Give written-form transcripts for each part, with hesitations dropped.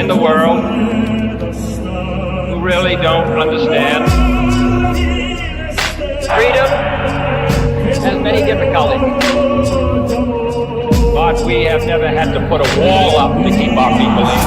the world who really don't understand. Freedom has many difficulties, but we have never had to put a wall up to keep our people in.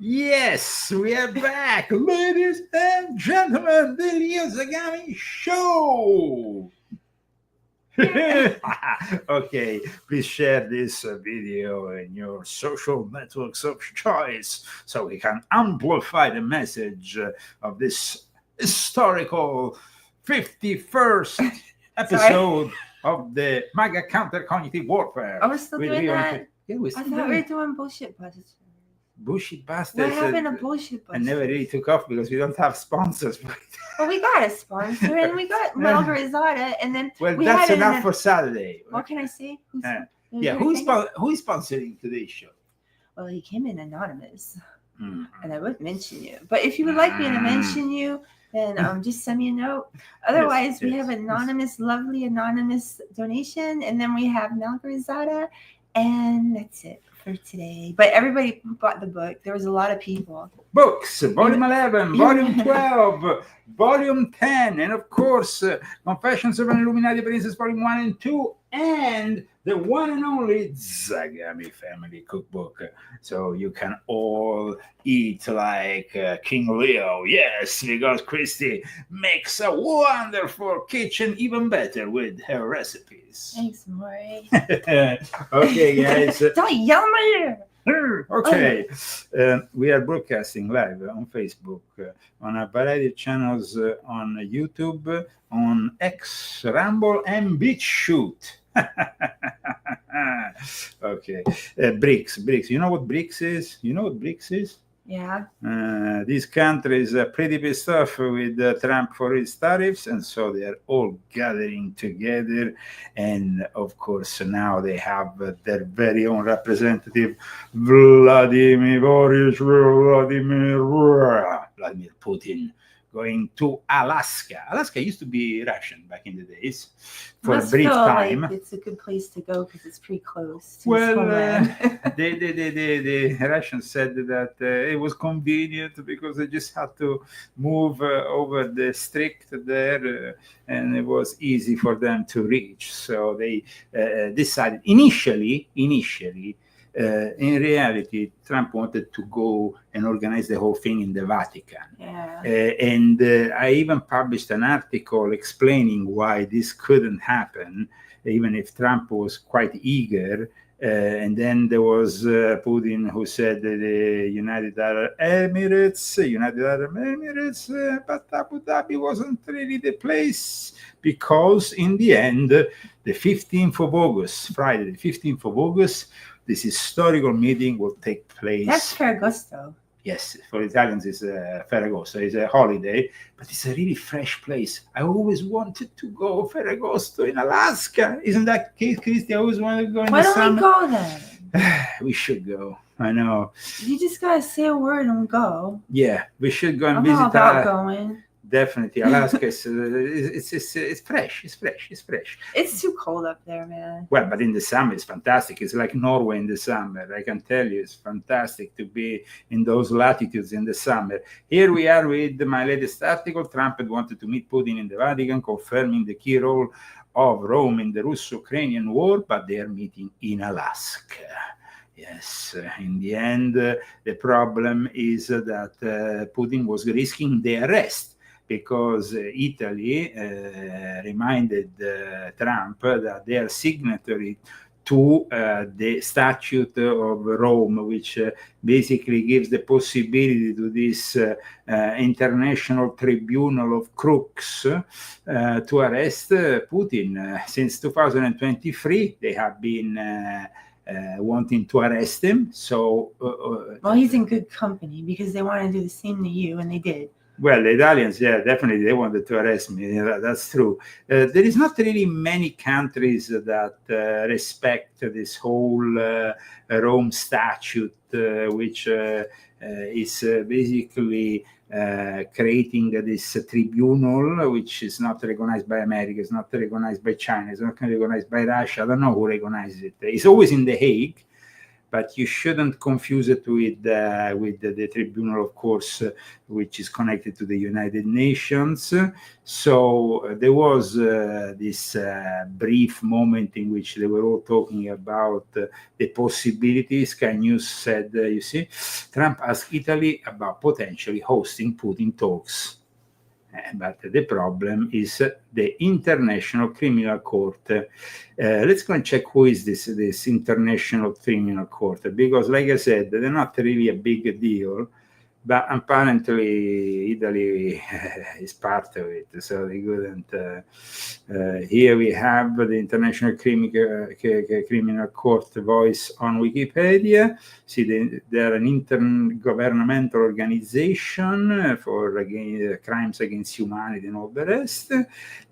Yes, we are back, ladies and gentlemen, the Zagami show. Okay, please share this video in your social networks of choice so we can amplify the message of this historical 51st episode of the MAGA counter-cognitive warfare. Are we still doing that? Yeah, we're I still thought doing we were it. doing bullshit buzzes. Bullshit bastards. What happened to bullshit I buzzes? never really took off because we don't have sponsors. Well, we got a sponsor and we got Margarizada, and then Well, we that's had enough for Saturday. What can I say? Who's Who's sponsoring today's show? Well, he came in anonymous, Mm. and I wouldn't mention you. But if you would like me to mention you, then just send me a note. Otherwise, we have anonymous, lovely anonymous donation, and then we have Margarizada, and that's it for today. But everybody bought the book. There was a lot of people. Books, volume 11, volume 12, volume 10, and of course, Confessions of an Illuminati Princess, volume 1 and 2, and the one and only Zagami family cookbook. So you can all eat like King Leo. Yes, because Christy makes a wonderful kitchen even better with her recipes. Thanks, Maury. Okay, guys. Don't yell at me. Okay, we are broadcasting live on Facebook, on a variety of channels on YouTube, on X, Rumble, and BitChute. Okay, Brics. You know what Brics is? Yeah. These countries are pretty pissed off with Trump for his tariffs, and so they are all gathering together. And of course, now they have their very own representative, Vladimir Putin, going to Alaska. Alaska used to be Russian back in the days for a brief time. Like it's a good place to go because it's pretty close to Well, the the Russians said that it was convenient because they just had to move over the Strait there, and it was easy for them to reach. So they decided initially In reality, Trump wanted to go and organize the whole thing in the Vatican. Yeah. And I even published an article explaining why this couldn't happen, even if Trump was quite eager. And then there was Putin who said the United Arab Emirates, but Abu Dhabi wasn't really the place, because in the end, the 15th of August, Friday, the 15th of August, this historical meeting will take place. That's Ferragosto. Yes, for Italians it's Ferragosto, it's a holiday, but it's a really fresh place. I always wanted to go Ferragosto in Alaska. Isn't that case, Christy? I always wanted to go in Why the don't summer. we go then? We should go. I know. You just gotta say a word and go. Yeah, we should go and I'm visit. all about going. Definitely, Alaska is it's fresh. It's fresh. It's fresh. It's too cold up there, man. Well, but in the summer it's fantastic. It's like Norway in the summer. I can tell you, it's fantastic to be in those latitudes in the summer. Here we are with my latest article. Trump had wanted to meet Putin in the Vatican, confirming the key role of Rome in the Russo-Ukrainian war, but they are meeting in Alaska. Yes, in the end, the problem is that Putin was risking the arrest, because Italy reminded Trump that they are signatory to the Statute of Rome, which basically gives the possibility to this international tribunal of crooks to arrest Putin. Since 2023, they have been wanting to arrest him. So, well, he's in good company, because they want to do the same to you, and they did. Well, the Italians, yeah, definitely, they wanted to arrest me. Yeah, that's true. There is not really many countries that respect this whole Rome statute, which is basically creating this tribunal, which is not recognized by America, it's not recognized by China, it's not recognized by Russia. I don't know who recognizes it. It's always in The Hague, but you shouldn't confuse it with the tribunal, of course, which is connected to the United Nations. So there was this brief moment in which they were all talking about the possibilities. Sky News said, you see, Trump asked Italy about potentially hosting Putin talks. But the problem is the International Criminal Court. Let's go and check who is this International Criminal Court, because, like I said, they're not really a big deal, but apparently Italy is part of it, so they couldn't. Here we have the International Criminal Court voice on Wikipedia. See, they're an intergovernmental organization for crimes against humanity and all the rest.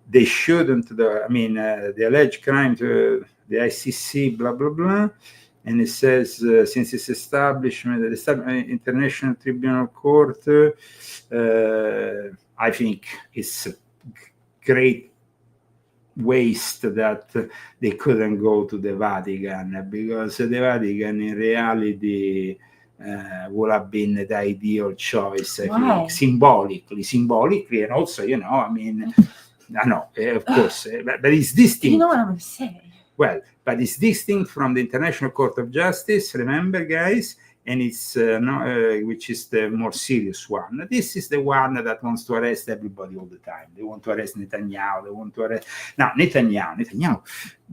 They shouldn't, the alleged crimes, the ICC, blah, blah, blah. And it says, since its establishment, the International Tribunal Court, I think it's a great waste that they couldn't go to the Vatican, because the Vatican in reality would have been the ideal choice, I think, symbolically, and also, I know, of course, but it's distinct. You know what I'm going to say. Well, but it's distinct from the International Court of Justice, remember, guys, and it's which is the more serious one. This is the one that wants to arrest everybody all the time. They want to arrest Netanyahu. They want to arrest... Now, Netanyahu,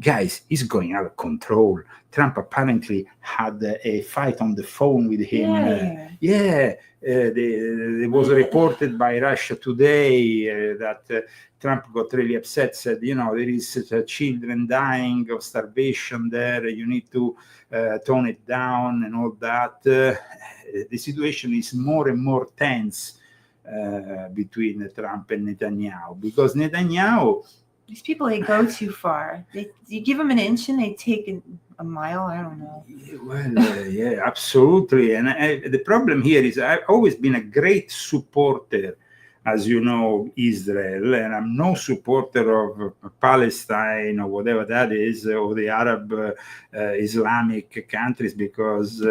guys, is going out of control. Trump apparently had a fight on the phone with him. It was reported by Russia Today that Trump got really upset, said, there is children dying of starvation there, you need to tone it down and all that. The situation is more and more tense between Trump and Netanyahu, because Netanyahu... These people, they go too far. You give them an inch and they take a mile, I don't know. Yeah, absolutely. And the problem here is I've always been a great supporter, as you know, Israel, and I'm no supporter of Palestine or whatever that is, or the Arab Islamic countries, because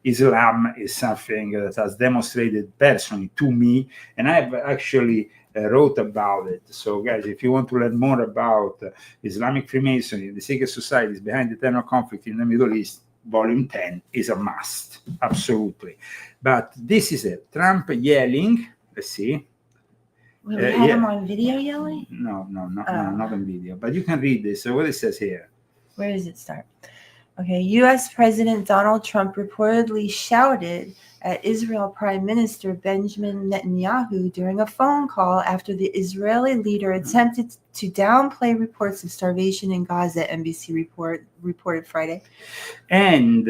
Islam is something that has demonstrated personally to me, and I've actually wrote about it. So, guys, if you want to learn more about Islamic Freemasonry, the secret societies behind the eternal conflict in the Middle East, Volume 10 is a must, absolutely. But this is it. Trump yelling. Let's see. Will we have him on video yelling? No, not on video. But you can read this. So what it says here. Where does it start? Okay, U.S. President Donald Trump reportedly shouted at Israel Prime Minister Benjamin Netanyahu during a phone call after the Israeli leader attempted to downplay reports of starvation in Gaza, NBC reported Friday. And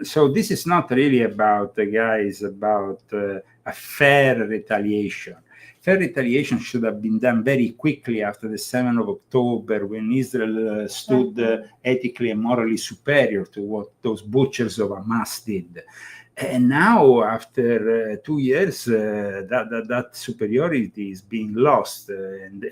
so this is not really about, guys, about a fair retaliation. Fair retaliation should have been done very quickly after the 7th of October, when Israel stood ethically and morally superior to what those butchers of Hamas did. And now, after 2 years, that superiority is being lost, and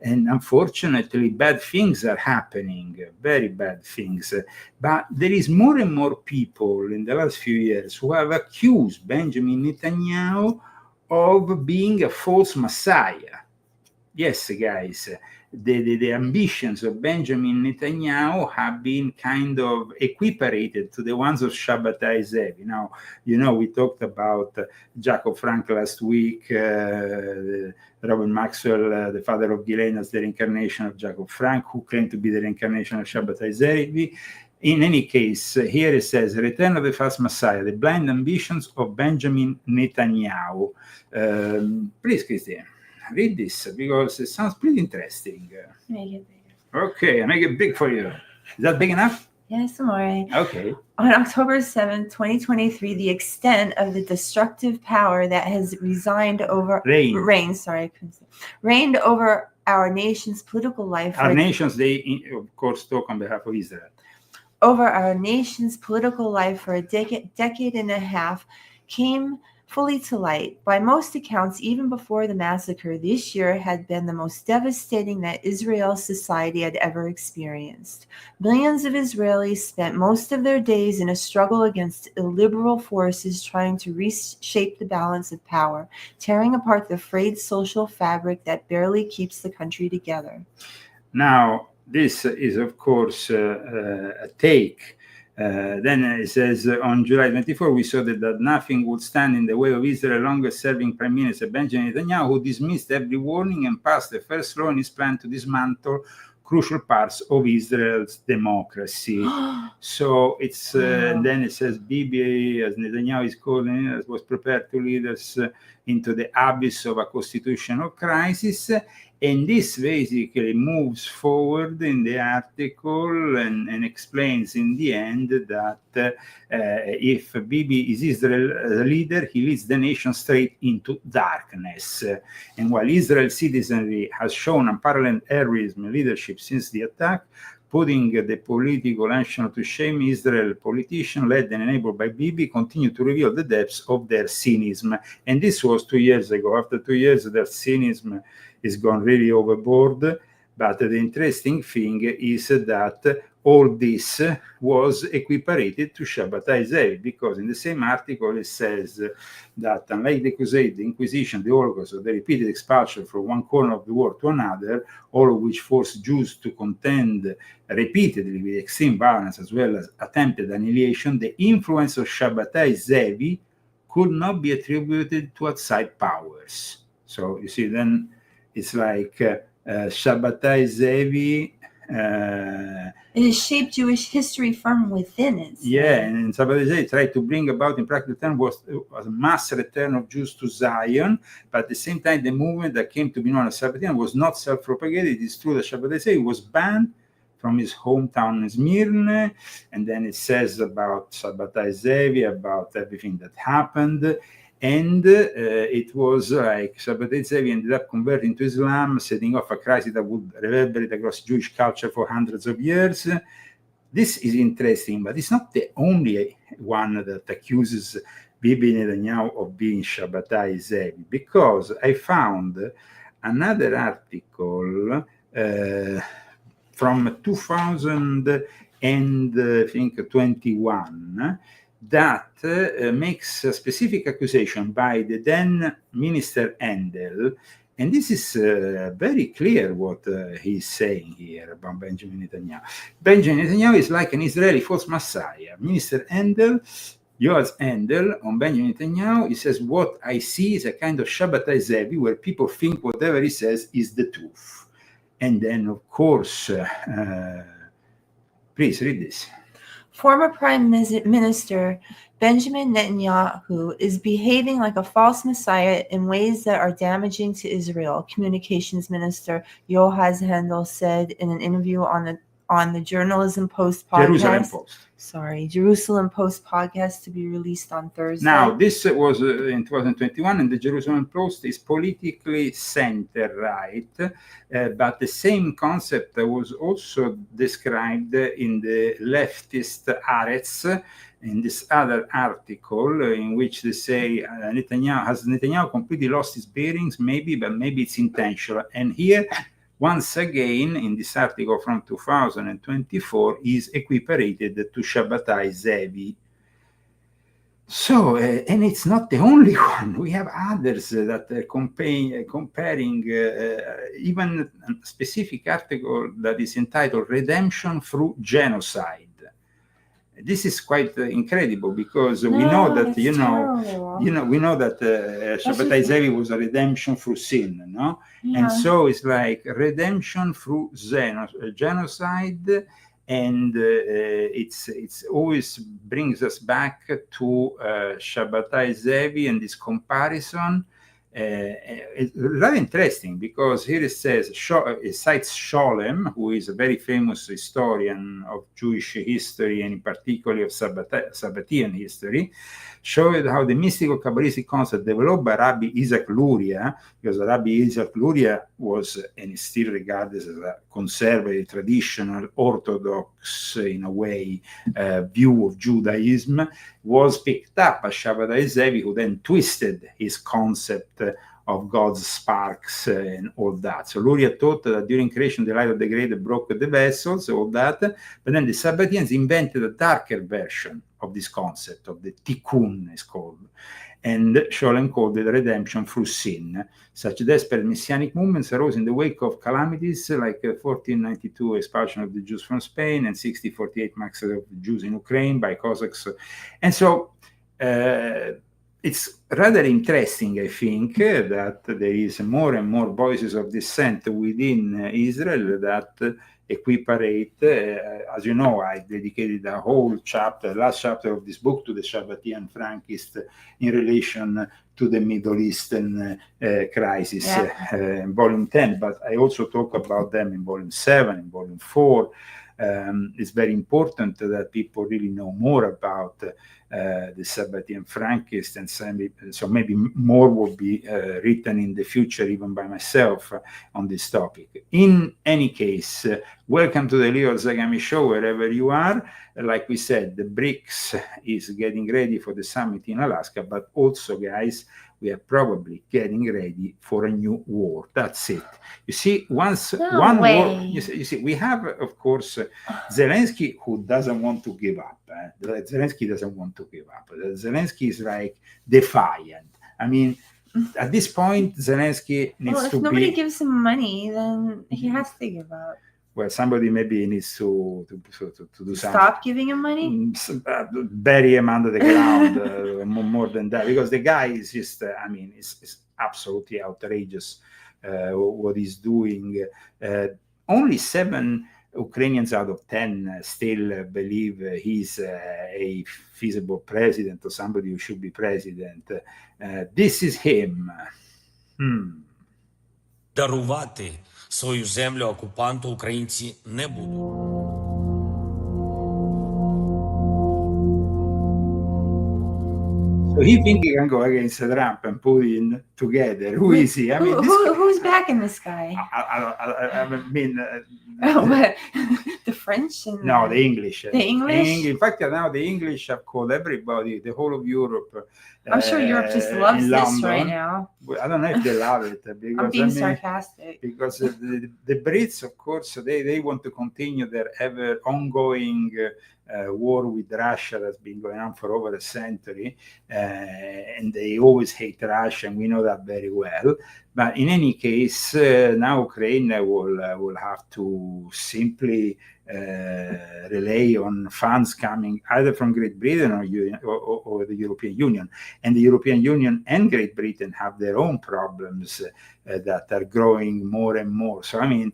unfortunately, bad things are happening, very bad things. But there is more and more people in the last few years who have accused Benjamin Netanyahu of being a false messiah. Yes, guys, the ambitions of Benjamin Netanyahu have been kind of equiparated to the ones of Shabbatai Zevi. Now, we talked about Jacob Frank last week, Robert Maxwell, the father of Ghislaine, as the reincarnation of Jacob Frank, who claimed to be the reincarnation of Shabbatai Zevi. In any case, here it says, Return of the False Messiah, the blind ambitions of Benjamin Netanyahu. Please, Christian, read this, because it sounds pretty interesting. Make it bigger. Okay, I make it big for you. Is that big enough? Yes, amore. Okay. On October 7th, 2023, the extent of the destructive power that has reigned over our nation's political life. Our nations, they, of course, talk on behalf of Israel. Over our nation's political life for a decade and a half came fully to light. By most accounts, even before the massacre, this year had been the most devastating that Israel's society had ever experienced. Millions of Israelis spent most of their days in a struggle against illiberal forces trying to reshape the balance of power, tearing apart the frayed social fabric that barely keeps the country together. Now, this is, of course, a take. Then it says, on July 24, we saw that nothing would stand in the way of Israel's longest-serving Prime Minister Benjamin Netanyahu, who dismissed every warning and passed the first law in his plan to dismantle crucial parts of Israel's democracy. So it's then it says, Bibi, as Netanyahu is calling it, was prepared to lead us into the abyss of a constitutional crisis. And this basically moves forward in the article and explains in the end that if Bibi is Israel's leader, he leads the nation straight into darkness. And while Israel's citizenry has shown unparalleled heroism and leadership since the attack, putting the political action to shame, Israel politicians, led and enabled by Bibi, continue to reveal the depths of their cynism. And this was 2 years ago. After 2 years, their cynism is gone really overboard. But the interesting thing is that all this was equiparated to Shabbatai Zevi, because in the same article it says that unlike the Crusade, the Inquisition, the Holocaust, or the repeated expulsion from one corner of the world to another, all of which forced Jews to contend repeatedly with extreme violence as well as attempted annihilation, the influence of Shabbatai Zevi could not be attributed to outside powers. So you see, then it's like Shabbatai Zevi. It has shaped Jewish history from within it. Yeah, and Shabbatai Zevi tried to bring about, in practical terms, was a mass return of Jews to Zion, but at the same time, the movement that came to be known as Shabbatai was not self-propagated. It is true that Shabbatai Zevi was banned from his hometown in Smyrna, and then it says about Shabbatai Zevi, about everything that happened. And it was like Shabbatai Zevi ended up converting to Islam, setting off a crisis that would reverberate across Jewish culture for hundreds of years. This is interesting, but it's not the only one that accuses Bibi Netanyahu of being Shabbatai Zevi, because I found another article from 2018 and I think 21, that makes a specific accusation by the then Minister Handel. And this is very clear what he's saying here about Benjamin Netanyahu. Benjamin Netanyahu is like an Israeli false messiah. Minister Handel, Yoav Handel, on Benjamin Netanyahu, he says, what I see is a kind of Shabbatai Zevi where people think whatever he says is the truth. And then, of course, please read this. Former Prime Minister Benjamin Netanyahu is behaving like a false messiah in ways that are damaging to Israel, Communications Minister Yoav Handel said in an interview on the Jerusalem Post podcast. Jerusalem Post podcast to be released on Thursday. Now, this was in 2021, and the Jerusalem Post is politically center-right, but the same concept was also described in the leftist Haaretz, in this other article in which they say Netanyahu completely lost his bearings, maybe, but maybe it's intentional. And here, once again, in this article from 2024, is equiparated to Shabbatai Zevi. So, and it's not the only one. We have others that are comparing even a specific article that is entitled "Redemption Through Genocide." This is quite incredible because we know that we know that Shabbatai Zevi was a redemption through sin, no? Yeah. And so it's like redemption through genocide, and it's always brings us back to Shabbatai Zevi and this comparison. It's rather interesting because here it says, it cites Scholem, who is a very famous historian of Jewish history and in particular of Sabbatean history, showed how the mystical Kabbalistic concept developed by Rabbi Isaac Luria, because Rabbi Isaac Luria was and is still regarded as a conservative, traditional, orthodox, in a way, view of Judaism, was picked up by Shabbatai Zevi, who then twisted his concept of God's sparks and all that. So Luria taught that during creation, the light of the great broke the vessels, all that, but then the Sabbateans invented a darker version of this concept, of the tikkun is called, and Scholem called it redemption through sin. Such desperate messianic movements arose in the wake of calamities like 1492 expulsion of the Jews from Spain and 1648 massacre of the Jews in Ukraine by Cossacks. And so it's rather interesting, I think, that there is more and more voices of dissent within Israel that equiparate. As you know, I dedicated a whole chapter, last chapter of this book, to the Shabbatian Frankist in relation to the Middle Eastern crisis, in volume 10, but I also talk about them in volume 7, in volume 4. It's very important that people really know more about the Shabbatian Frankist, and so maybe more will be written in the future, even by myself, on this topic. In any case, welcome to the Leo Zagami Show, wherever you are. Like we said, the Brics is getting ready for the summit in Alaska, but also, guys, we are probably getting ready for a new war. That's it. You see, war. You see, we have, of course, Zelensky, who doesn't want to give up. Zelensky doesn't want to give up. Zelensky is like defiant. I mean, at this point, Zelensky needs to be. If nobody gives him money, then he has to give up. Well, somebody maybe needs to do something. Stop giving him money? Bury him under the ground, more than that. Because the guy is just, it's absolutely outrageous what he's doing. Only 7 Ukrainians out of 10 still believe he's a feasible president or somebody who should be president. This is him. Дарувати свою землю окупанту українці не будуть. So he thinks he can go against Trump and Putin together. Who is he? I mean, who's back in the sky? I mean, the French and No, the English. The English? In fact, now the English have called everybody, the whole of Europe. I'm sure Europe just loves in this London. right now. I don't know if they love it because I'm being sarcastic. Because the Brits, of course, they want to continue their ever ongoing war with Russia that's been going on for over a century, and they always hate Russia, and we know that very well. But in any case, now Ukraine will have to simply rely on funds coming either from Great Britain or the European Union. And the European Union and Great Britain have their own problems that are growing more and more. So, I mean,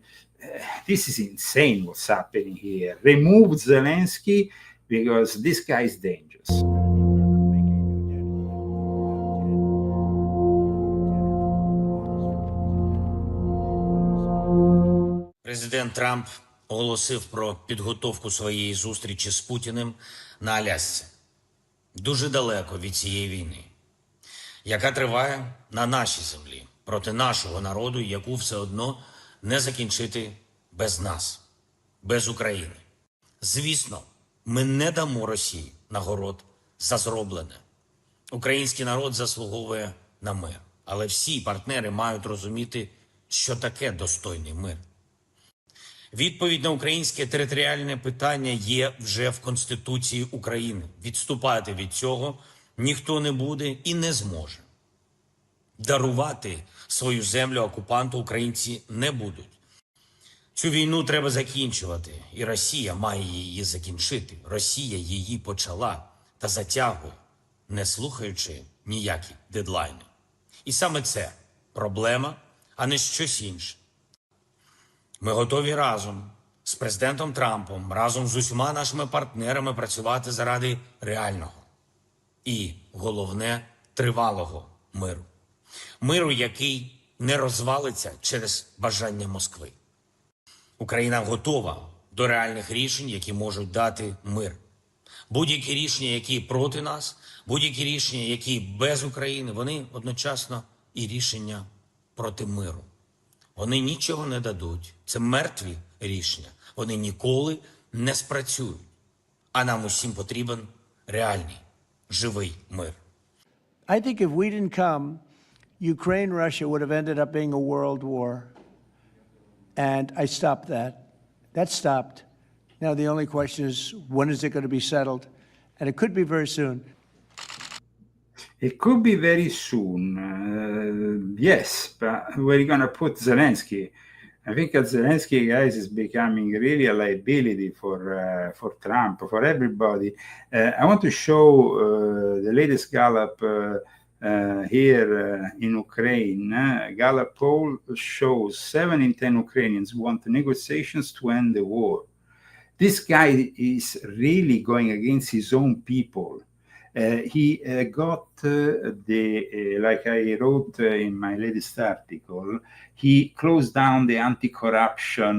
this is insane what's happening here. Remove Zelensky because this guy is dangerous. Президент Трамп оголосив про підготовку своєї зустрічі з Путіним на Алясці. Дуже далеко від цієї війни, яка триває на нашій землі, проти нашого народу, яку все одно не закінчити без нас, без України. Звісно, ми не дамо Росії нагород за зроблене. Український народ заслуговує на мир. Але всі партнери мають розуміти, що таке достойний мир. Відповідь на українське територіальне питання є вже в Конституції України. Відступати від цього ніхто не буде і не зможе. Дарувати свою землю окупанту українці не будуть. Цю війну треба закінчувати, і Росія має її закінчити. Росія її почала та затягує, не слухаючи ніякі дедлайни. І саме це проблема, а не щось інше. Ми готові разом з президентом Трампом, разом з усіма нашими партнерами працювати заради реального і, головне, тривалого миру. Миру, який не розвалиться через бажання Москви. Україна готова до реальних рішень, які можуть дати мир. Будь-які рішення, які проти нас, будь-які рішення, які без України, вони одночасно і рішення проти миру. Вони нічого не дадуть. Це мертві рішення. Вони ніколи не спрацюють. А нам усім потрібен реальний, живий мир. I think if we didn't come, Ukraine, Russia would have ended up being a world war. And I stopped that. That stopped. Now the only question is, when is it going to be settled? And it could be very soon. It could be very soon, yes, but where are you going to put Zelensky? I think that Zelensky, guys, is becoming really a liability for Trump, for everybody. I want to show the latest Gallup here in Ukraine. Gallup poll shows 7 in 10 Ukrainians want negotiations to end the war. This guy is really going against his own people. He got like I wrote in my latest article, he closed down the anti-corruption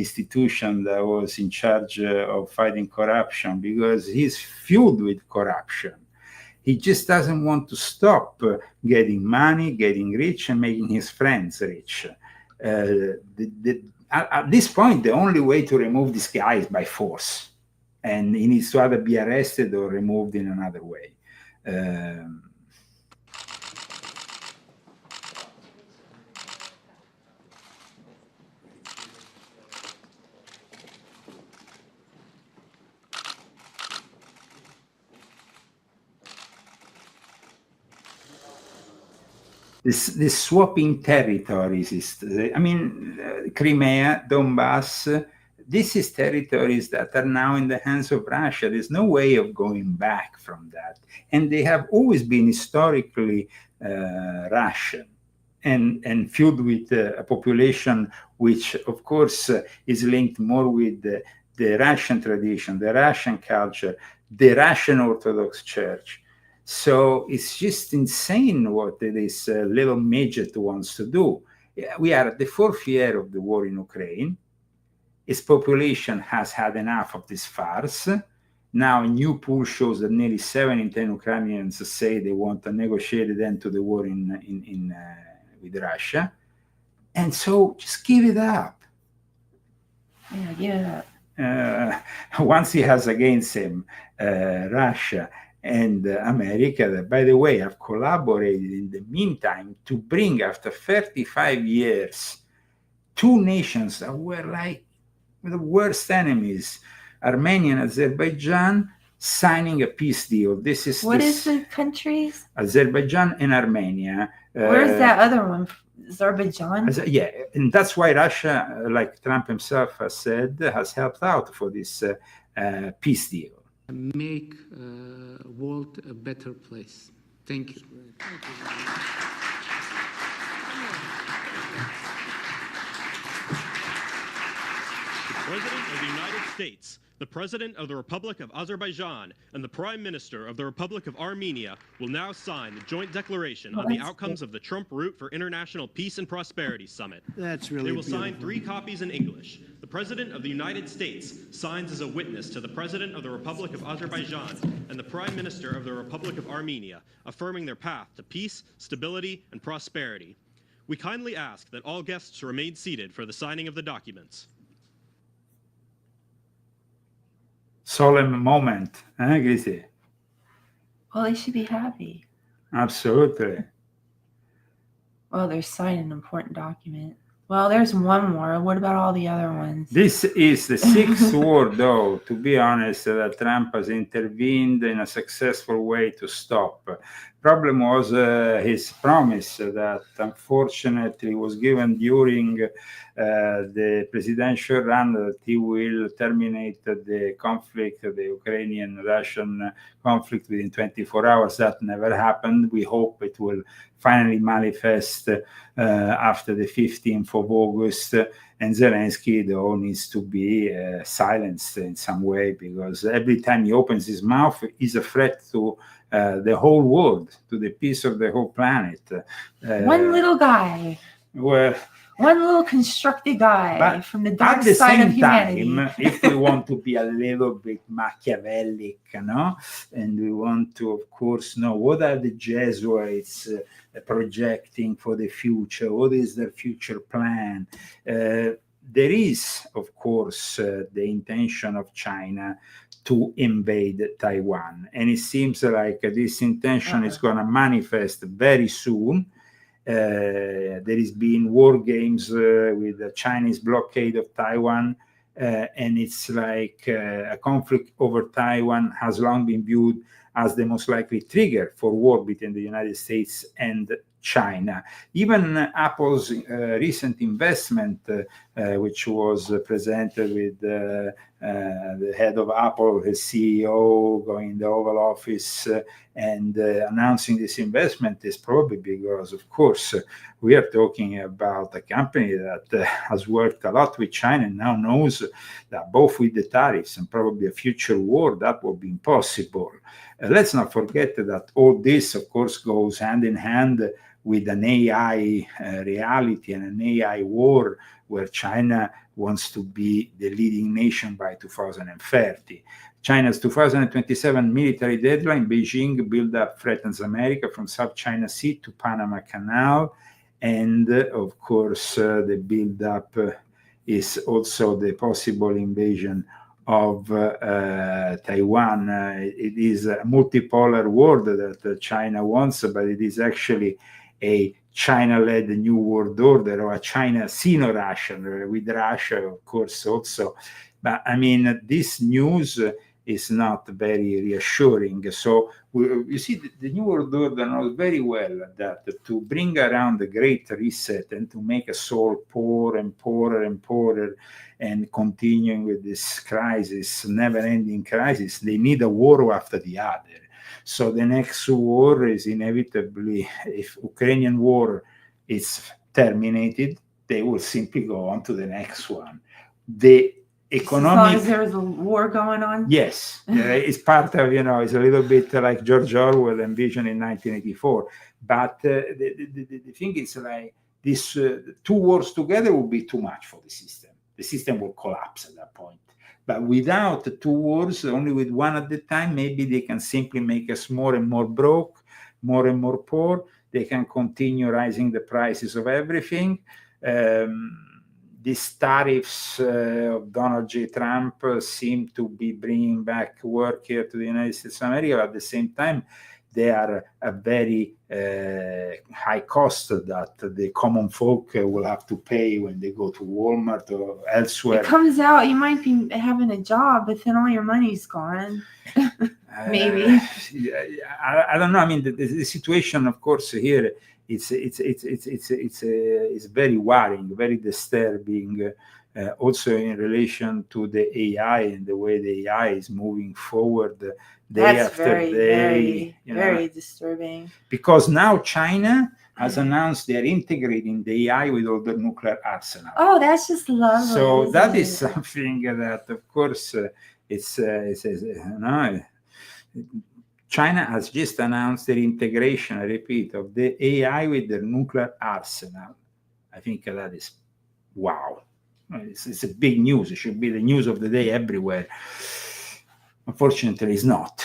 institution that was in charge of fighting corruption because he's fueled with corruption. He just doesn't want to stop getting money, getting rich, and making his friends rich. At this point, the only way to remove this guy is by force. And he needs to either be arrested or removed in another way. This swapping territories is, I mean, Crimea, Donbass, this is territories that are now in the hands of Russia. There's no way of going back from that. And they have always been historically Russian and filled with a population which, of course, is linked more with the Russian tradition, the Russian culture, the Russian Orthodox Church. So it's just insane what this little midget wants to do. We are at the 4th year of the war in Ukraine. Its population has had enough of this farce. Now a new poll shows that nearly 7 in 10 Ukrainians say they want a negotiated end to the war with Russia. And so just give it up. Yeah, give it up. Once he has against him Russia and America, that, by the way, have collaborated in the meantime to bring, after 35 years, two nations that were like the worst enemies, Armenia and Azerbaijan, signing a peace deal. This is What is the countries? Azerbaijan and Armenia. Where's that other one? Azerbaijan? Yeah, and that's why Russia, like Trump himself has said, has helped out for this peace deal. Make world a better place. Thank you. President of the United States, the President of the Republic of Azerbaijan, and the Prime Minister of the Republic of Armenia will now sign the joint declaration on the outcomes of the Trump Route for International Peace and Prosperity Summit. That's really They will beautiful. sign 3 copies in English. The President of the United States signs as a witness to the President of the Republic of Azerbaijan and the Prime Minister of the Republic of Armenia, affirming their path to peace, stability, and prosperity. We kindly ask that all guests remain seated for the signing of the documents. Solemn moment, Grisi? Well, they should be happy. Absolutely. Well, they're signing an important document. Well, there's one more. What about all the other ones? This is the 6th war, though, to be honest, that Trump has intervened in a successful way to stop. Problem was his promise that unfortunately was given during the presidential run, that he will terminate the conflict, the Ukrainian-Russian conflict, within 24 hours. That never happened. We hope it will finally manifest after the 15th of August. And Zelensky, though, needs to be silenced in some way, because every time he opens his mouth, he's a threat to the whole world, to the peace of the whole planet. One little guy. Well, one little constructed guy but from the dark at the side of same humanity. time, if we want to be a little bit Machiavellic, no, and we want to, of course, know what are the Jesuits projecting for the future, what is their future plan, there is, of course, the intention of China to invade Taiwan. And it seems like this intention is going to manifest very soon. There has been war games with the Chinese blockade of Taiwan, and it's like a conflict over Taiwan has long been viewed as the most likely trigger for war between the United States and China. Even Apple's recent investment, which was presented with the head of Apple, his CEO, going in the Oval Office and announcing this investment, is probably because, of course, we are talking about a company that has worked a lot with China and now knows that both with the tariffs and probably a future war, that will be impossible. Let's not forget that all this, of course, goes hand in hand with an AI reality and an AI war, where China wants to be the leading nation by 2030. China's 2027 military deadline, Beijing build-up threatens America from South China Sea to Panama Canal. And of course, the build-up is also the possible invasion of Taiwan. It is a multipolar world that China wants, but it is actually a China-led New World Order, or a China Sino-Russian, with Russia, of course, also. But I mean, this news is not very reassuring. So you see, the New World Order knows very well that to bring around the Great Reset and to make us all poorer and poorer and poorer, and continuing with this crisis, never-ending crisis, they need a war after the other. So the next war is inevitably, if Ukrainian war is terminated, they will simply go on to the next one. The economic, as long as there's a war going on? Yes. It's part of, it's a little bit like George Orwell envisioned in 1984. But the thing is, like, these 2 wars together would be too much for the system. The system will collapse at that point. But without 2 wars, only with one at a time, maybe they can simply make us more and more broke, more and more poor. They can continue raising the prices of everything. these tariffs of Donald J. Trump seem to be bringing back work here to the United States of America. At the same time, they are a very high cost that the common folk will have to pay when they go to Walmart or elsewhere. It comes out you might be having a job, but then all your money's gone. Maybe. I don't know. I mean, the situation, of course, here it's very worrying, very disturbing. Also in relation to the AI and the way the AI is moving forward day after day. Very disturbing. Because now China has announced they're integrating the AI with all the nuclear arsenal. Oh, that's just lovely. So that is something that, of course, China has just announced their integration, I repeat, of the AI with their nuclear arsenal. I think that is wow. It's a big news. It should be the news of the day everywhere. Unfortunately, it's not.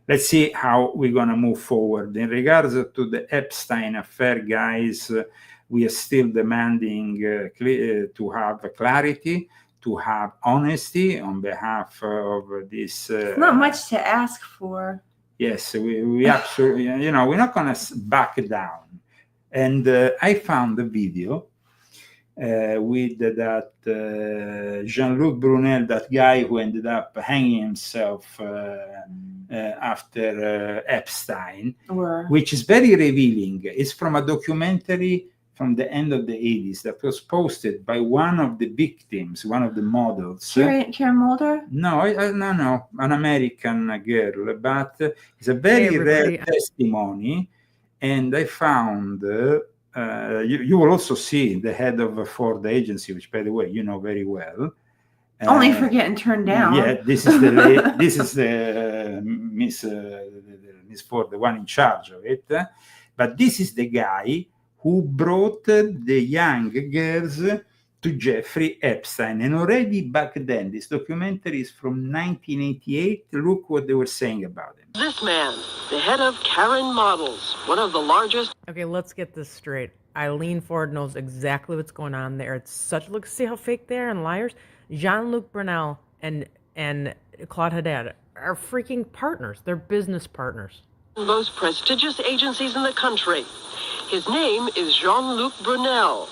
Let's see how we're going to move forward. In regards to the Epstein affair, guys, we are still demanding to have clarity, to have honesty on behalf of this. It's not much to ask for. Yes, we absolutely, we're not going to back down. And I found the video with that Jean-Luc Brunel, that guy who ended up hanging himself after Epstein, which is very revealing. It's from a documentary from the end of the 80s that was posted by one of the victims, one of the models. Karen Mulder? No, no, an American girl, but it's a very rare testimony. And I found, you will also see the head of Ford Agency, which, by the way, you know very well. Only for getting turned down. Yeah, this is the Miss Ford, the one in charge of it. But this is the guy who brought the young girls to Jeffrey Epstein. And already back then, this documentary is from 1988. Look what they were saying about him. This man, the head of Karen Models, one of the largest. Okay, let's get this straight. Eileen Ford knows exactly what's going on there. It's such, look, see how fake they are and liars? Jean-Luc Brunel and Claude Haddad are freaking partners. They're business partners. Most prestigious agencies in the country. His name is Jean-Luc Brunel.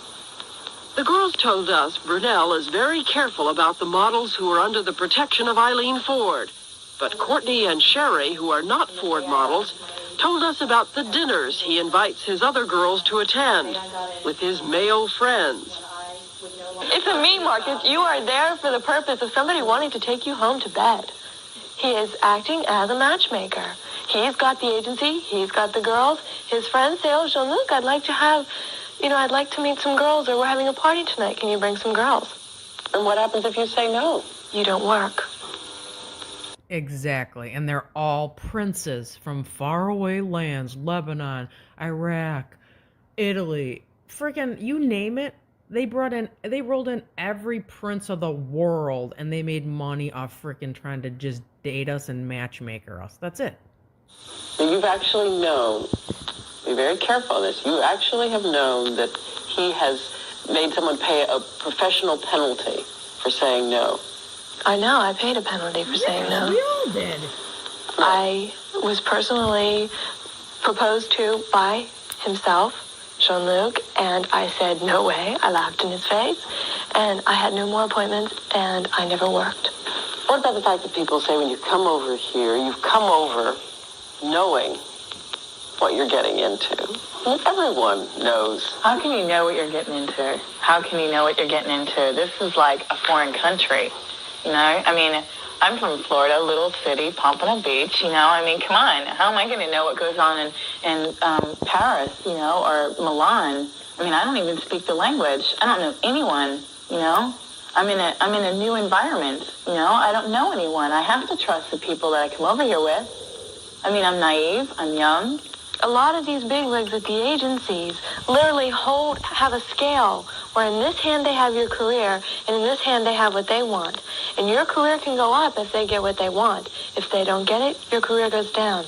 The girls told us Brunel is very careful about the models who are under the protection of Eileen Ford. But Courtney and Sherry, who are not Ford models, told us about the dinners he invites his other girls to attend with his male friends. It's a meat market. You are there for the purpose of somebody wanting to take you home to bed. He is acting as a matchmaker. He's got the agency. He's got the girls. His friends say, oh, Jean-Luc, I'd like to meet some girls, or we're having a party tonight. Can you bring some girls? And what happens if you say no? You don't work. Exactly. And they're all princes from faraway lands, Lebanon, Iraq, Italy, freaking, you name it. They rolled in every prince of the world, and they made money off freaking trying to just date us and matchmaker us. That's it. So you've actually known, be very careful on this, you actually have known that he has made someone pay a professional penalty for saying no. I know, I paid a penalty for saying no. We all did. I was personally proposed to by himself, Jean-Luc, and I said, no way. I laughed in his face, and I had no more appointments, and I never worked. What about the fact that people say when you come over here, you've come over knowing what you're getting into? Everyone knows. How can you know what you're getting into? How can you know what you're getting into? This is like a foreign country, you know? I mean, I'm from Florida, little city, Pompano Beach, you know? I mean, come on. How am I going to know what goes on in Paris, you know, or Milan? I mean, I don't even speak the language. I don't know anyone, you know? I'm in a new environment, you know? I don't know anyone. I have to trust the people that I come over here with. I mean, I'm naive, I'm young. A lot of these bigwigs at the agencies literally have a scale where in this hand they have your career and in this hand they have what they want. And your career can go up if they get what they want. If they don't get it, your career goes down.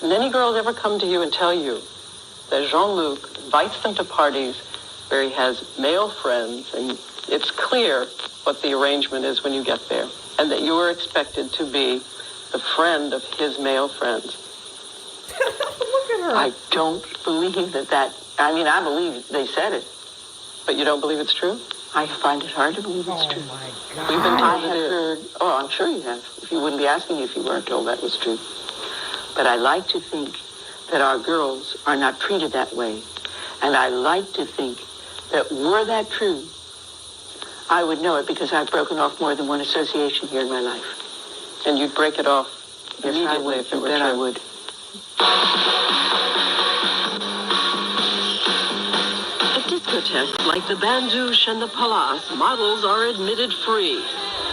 Many girls ever come to you and tell you that Jean-Luc invites them to parties where he has male friends, and it's clear what the arrangement is when you get there, and that you are expected to be the friend of his male friends. Look at her. I don't believe that. I mean, I believe they said it, but you don't believe it's true? I find it hard to believe it's true. Oh my God. We've been told it is. Oh, I'm sure you have. If you wouldn't be asking me if you weren't told that was true. But I like to think that our girls are not treated that way. And I like to think that were that true, I would know it because I've broken off more than one association here in my life. And you'd break it off immediately if it were true? I would. At discotheques like the Bandouche and the Palace, models are admitted free.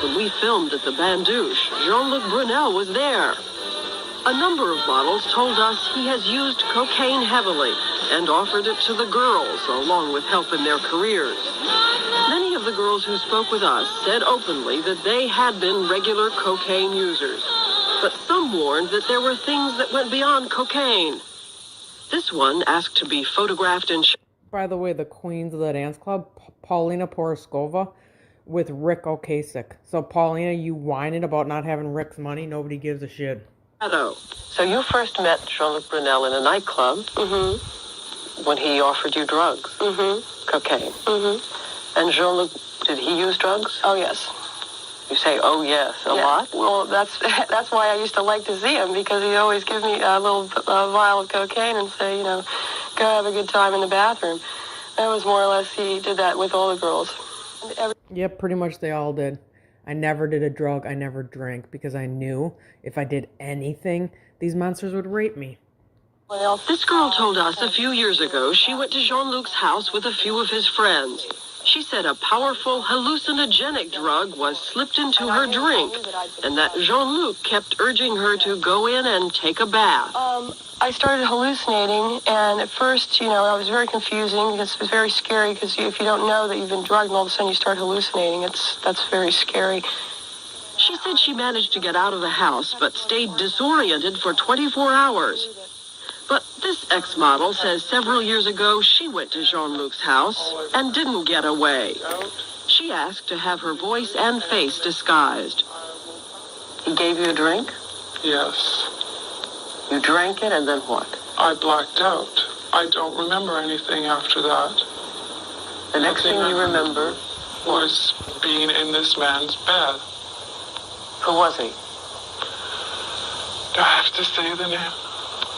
When we filmed at the Bandouche, Jean-Luc Brunel was there. A number of models told us he has used cocaine heavily and offered it to the girls, along with help in their careers. Many of the girls who spoke with us said openly that they had been regular cocaine users. But some warned that there were things that went beyond cocaine. This one asked to be photographed in... By the way, the queens of the dance club, Paulina Poroskova with Rick Ocasek. So Paulina, you whining about not having Rick's money, nobody gives a shit. So you first met Jean-Luc Brunel in a nightclub when he offered you drugs, cocaine. And Jean-Luc, did he use drugs? Oh, yes. You say, oh, yes, a lot? Well, that's why I used to like to see him, because he'd always give me a little vial of cocaine and say, go have a good time in the bathroom. That was more or less, he did that with all the girls. Yep, pretty much they all did. I never did a drug, I never drank, because I knew if I did anything, these monsters would rape me. This girl told us a few years ago she went to Jean-Luc's house with a few of his friends. She said a powerful hallucinogenic drug was slipped into her drink, and that Jean-Luc kept urging her to go in and take a bath. I started hallucinating, and at first, I was very confusing because it was very scary, because if you don't know that you've been drugged and all of a sudden you start hallucinating, that's very scary. She said she managed to get out of the house, but stayed disoriented for 24 hours. But this ex-model says several years ago she went to Jean-Luc's house and didn't get away. She asked to have her voice and face disguised. He gave you a drink? Yes. You drank it, and then what? I blacked out. I don't remember anything after that. The next thing you remember was being in this man's bed. Who was he? Do I have to say the name?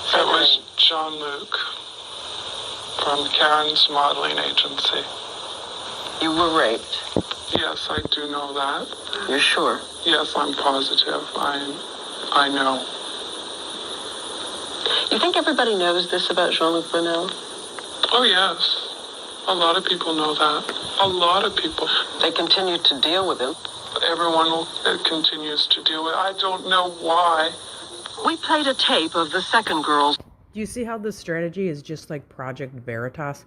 It was Jean-Luc from Karen's modeling agency. You were raped? Yes, I do know that. You're sure? Yes, I'm positive. I know. You think everybody knows this about Jean-Luc Brunel? Oh, yes. A lot of people know that. A lot of people. They continue to deal with him. Everyone continues to deal with it. I don't know why. We played a tape of the second girls. Do you see how this strategy is just like Project Veritas?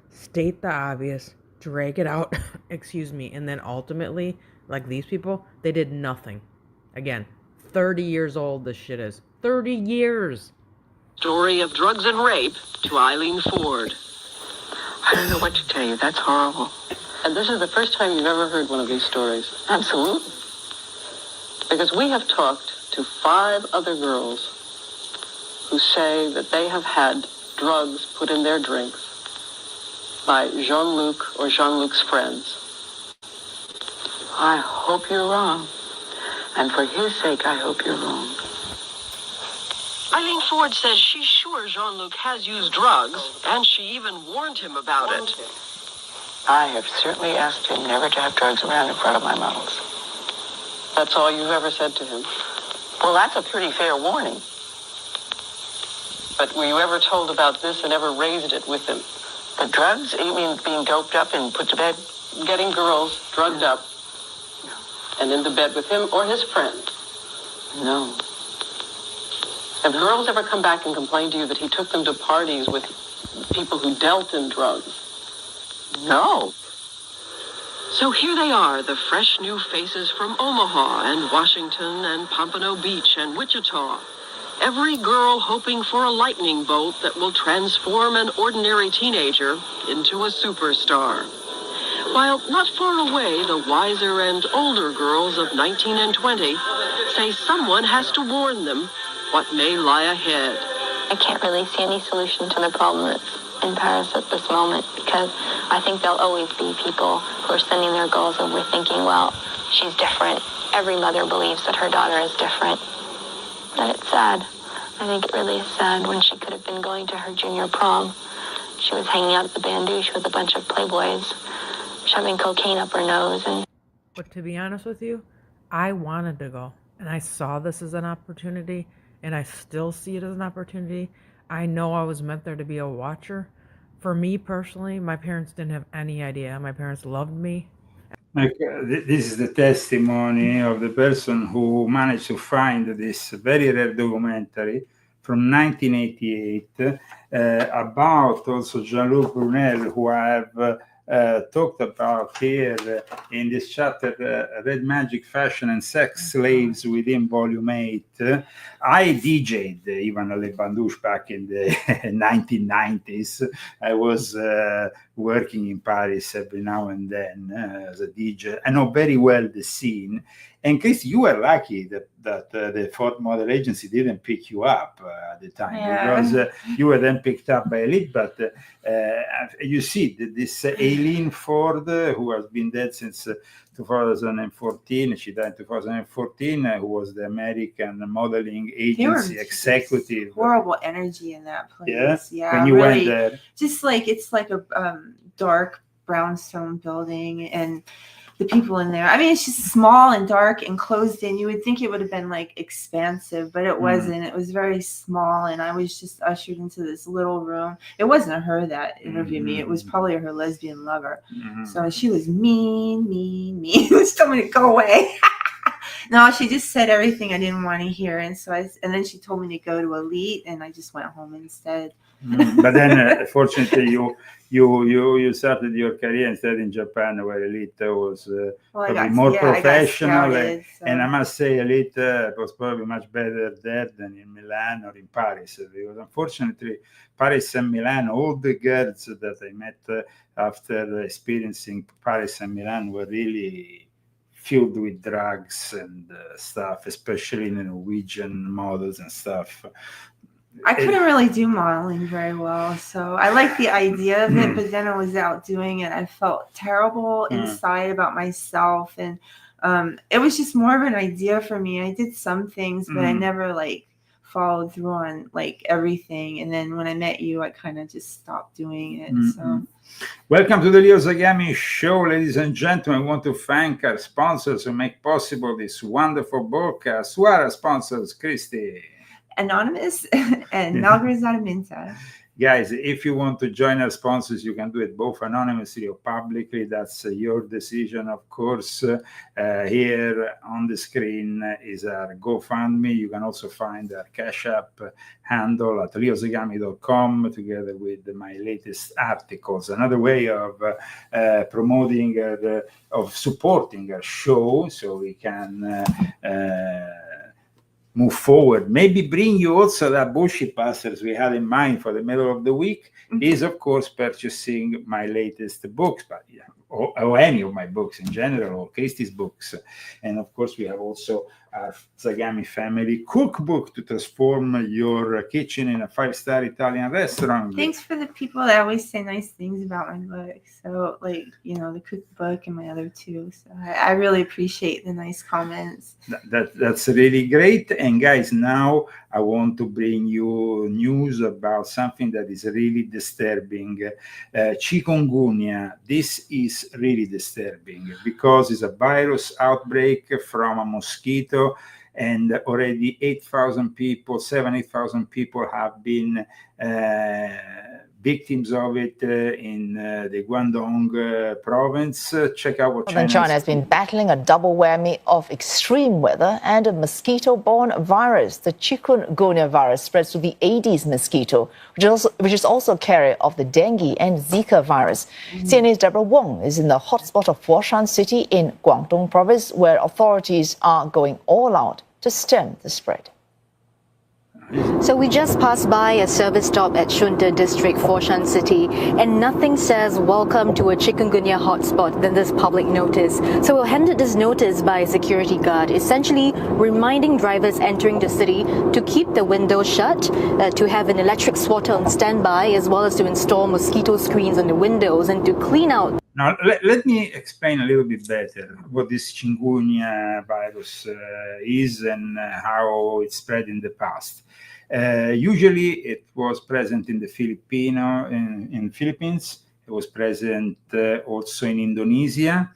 State the obvious, drag it out, excuse me, and then ultimately, like these people, they did nothing. Again, 30 years old this shit is. 30 years! Story of drugs and rape to Eileen Ford. I don't know what to tell you. That's horrible. And this is the first time you've ever heard one of these stories. Absolutely. Because we have talked to 5 other girls who say that they have had drugs put in their drinks by Jean-Luc or Jean-Luc's friends. I hope you're wrong. And for his sake, I hope you're wrong. Eileen Ford says she's sure Jean-Luc has used drugs, and she even warned him about it. I have certainly asked him never to have drugs around in front of my models. That's all you've ever said to him? Well, that's a pretty fair warning. But were you ever told about this and ever raised it with him? The drugs? You mean being doped up and put to bed? Getting girls drugged up and into bed with him or his friend? No. Have girls ever come back and complained to you that he took them to parties with people who dealt in drugs? No. So here they are, the fresh new faces from Omaha and Washington and Pompano Beach and Wichita. Every girl hoping for a lightning bolt that will transform an ordinary teenager into a superstar. While not far away, the wiser and older girls of 19 and 20 say someone has to warn them what may lie ahead. I can't really see any solution to the problem that's in Paris at this moment, because I think there'll always be people who are sending their girls over thinking, well, she's different. Every mother believes that her daughter is different. And it's sad. I think it really is sad when she could have been going to her junior prom. She was hanging out at the bandouche with a bunch of playboys, shoving cocaine up her nose. But to be honest with you, I wanted to go. And I saw this as an opportunity. And I still see it as an opportunity. I know I was meant there to be a watcher. For me personally, my parents didn't have any idea. My parents loved me. This is the testimony of the person who managed to find this very rare documentary from 1988 about also Jean-Luc Brunel, who I have talked about here in this chapter, Red Magic, Fashion and Sex Slaves within Volume 8. I DJ'd even Le Bandouche back in the 1990s. I was working in Paris every now and then as a DJ. I know very well the scene. And Chris, you were lucky that the Ford Model Agency didn't pick you up at the time, because you were then picked up by Elite. But you see, this Aileen Ford, who has been dead since 2014, she died in 2014, who was the American modeling agency executive. Horrible energy in that place. Yeah, when you really, went there. Just like, it's like a dark brownstone building, and the people in there, I mean, it's just small and dark and closed in. You would think it would have been like expansive, but it wasn't. It was very small, and I was just ushered into this little room. It wasn't her that interviewed me. It was probably her lesbian lover. So she was mean. She told me to go away. No, she just said everything I didn't want to hear, and then she told me to go to Elite, and I just went home instead. But then, fortunately, you started your career instead in Japan, where Elite was probably more professional. And I must say, Elite was probably much better there than in Milan or in Paris. Because unfortunately, Paris and Milan, all the girls that I met after experiencing Paris and Milan were really filled with drugs and stuff, especially in the Norwegian models and stuff. I couldn't really do modeling very well, so I liked the idea of it, but then I was out doing it. I felt terrible inside about myself, and it was just more of an idea for me. I did some things, but I never followed through on everything. And then when I met you, I kind of just stopped doing it. So. Welcome to the Leo Zagami Show, ladies and gentlemen. I want to thank our sponsors who make possible this wonderful broadcast. Who are our sponsors, Christy? Anonymous and Malgrazata Minta. Guys, if you want to join our sponsors, you can do it both anonymously or publicly. That's your decision, of course. Here on the screen is our GoFundMe. You can also find our Cash App handle at leozagami.com together with my latest articles. Another way of promoting, of supporting our show so we can move forward, maybe bring you also that bullshit pastors we had in mind for the middle of the week, is of course purchasing my latest books, but or any of my books in general, or Christie's books. And of course we have also our Zagami Family Cookbook to transform your kitchen in a 5-star Italian restaurant. Thanks for the people that always say nice things about my book. So the cookbook and my other two. So I really appreciate the nice comments. That's really great. And guys, now I want to bring you news about something that is really disturbing. Chikungunya. This is really disturbing because it's a virus outbreak from a mosquito, and already 8,000 people, 8,000 people have been victims of it in the Guangdong province. Check out what China has been battling a double whammy of extreme weather and a mosquito-borne virus. The chikungunya virus spreads through the Aedes mosquito, which is also a carrier of the dengue and Zika virus. CNA's Deborah Wong is in the hotspot of Foshan City in Guangdong province, where authorities are going all out to stem the spread. So we just passed by a service stop at Shunta District, Foshan City, and nothing says welcome to a chikungunya hotspot than this public notice. So we're handed this notice by a security guard, essentially reminding drivers entering the city to keep the windows shut, to have an electric swatter on standby, as well as to install mosquito screens on the windows and to clean out. Now, let me explain a little bit better what this chikungunya virus is and how it spread in the past. Usually, it was present in the Philippines. It was present also in Indonesia.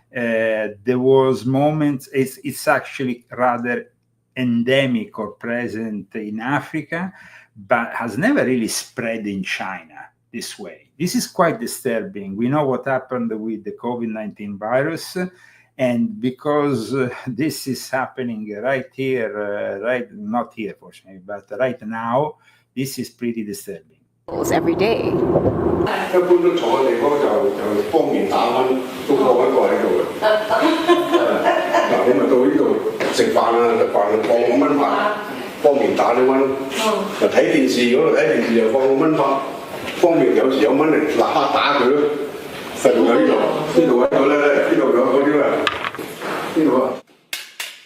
There was moments. It's actually rather endemic or present in Africa, but has never really spread in China this way. This is quite disturbing. We know what happened with the COVID-19 virus, and because this is happening right here, not here, fortunately, but right now, this is pretty disturbing. Every day. Forty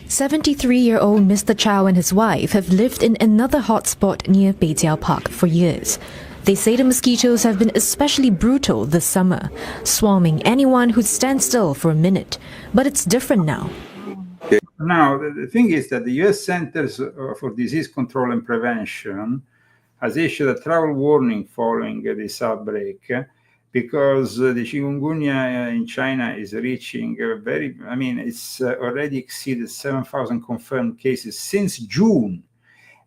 73-year-old Mr. Chow and his wife have lived in another hotspot near Beijiao Park for years. They say the mosquitoes have been especially brutal this summer, swarming anyone who stands still for a minute. But it's different now. Now, the thing is that the U.S. Centers for Disease Control and Prevention has issued a travel warning following this outbreak because the chikungunya in China is reaching it's already exceeded 7,000 confirmed cases since June.